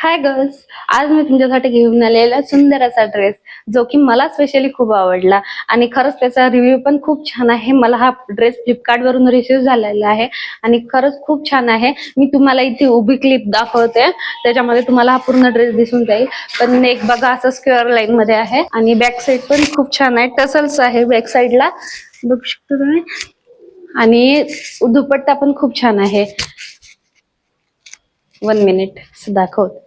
Hi girls. आज मी तुमच्यासाठी घेऊन आलेला सुंदर असा ड्रेस जो की मला स्पेशली खूप आवडला आणि खरंच त्याचा रिव्ह्यू पण खूप छान आहे. मला हा ड्रेस फ्लिपकार्ट वरून रिसीव झालेला आहे आणि खरंच खूप छान आहे. मी तुम्हाला इथे उभी क्लिप दाखवते, त्याच्यामध्ये तुम्हाला हा पूर्ण ड्रेस दिसून जाईल. पण नेक बघा असं स्क्वेअर लाईन मध्ये आहे आणि बॅक साईड पण खूप छान आहे. टसल्स आहे बॅक साईडला, बघू शकता तुम्ही. आणि दुपट्टा पण खूप छान आहे. 1 मिनिट दाखवते.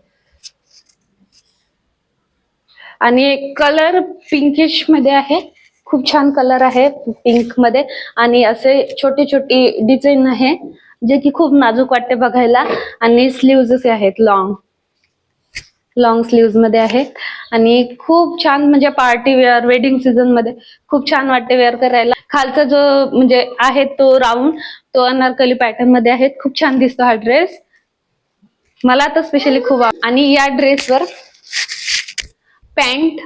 आणि कलर पिंकिश मध्ये आहे, खूप छान कलर आहे पिंक मध्ये. आणि असे छोटे छोटी डिझाईन आहे जे की खूप नाजूक वाटते बघायला. आणि स्लीव्ज असे आहेत, लॉंग स्लीव्ज मध्ये आहेत. आणि खूप छान म्हणजे पार्टी वेअर, वेडिंग सीझन मध्ये खूप छान वाटते वेअर करायला. खालचा जो म्हणजे आहे तो राऊंड, तो अनारकली पॅटर्न मध्ये आहे. खूप छान दिसतो हा ड्रेस, मला तर स्पेशली खूप आणि या ड्रेसवर पॅन्ट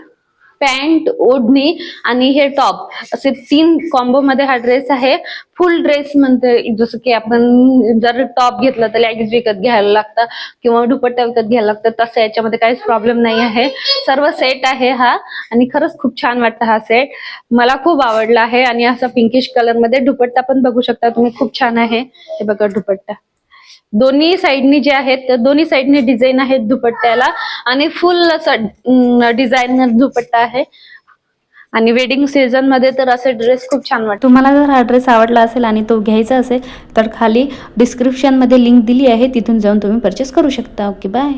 पॅन्ट ओढणी आणि हे टॉप असे 3 कॉम्बो मध्ये हा ड्रेस आहे. फुल ड्रेस म्हणते, जसं की आपण जर टॉप घेतला तर लेगिन्स विकत घ्यायला लागतं किंवा दुपट्टा विकत घ्यायला लागतं, तसं याच्यामध्ये काहीच प्रॉब्लेम नाही आहे. सर्व सेट आहे हा आणि खरंच खूप छान वाटतं हा सेट, मला खूप आवडला आहे. आणि असा पिंकिश कलर मध्ये दुपट्टा पण बघू शकता तुम्ही, खूप छान आहे. हे बघा दुपट्टा, दोन्ही साइडनी जे आहेत दोन्ही साइडनी डिझाईन आहेत दुपट्ट्याला आणि फुल असं डिझायनर दुपट्टा आहे. आणि वेडिंग सीझन मध्ये तर असे ड्रेस खूप छान वाटतात. तुम्हाला जर हा ड्रेस आवडला असेल आणि तो घ्यायचा असेल तर खाली डिस्क्रिप्शनमध्ये लिंक दिली आहे, तिथून जाऊन तुम्ही परचेस करू शकता. Okay, bye.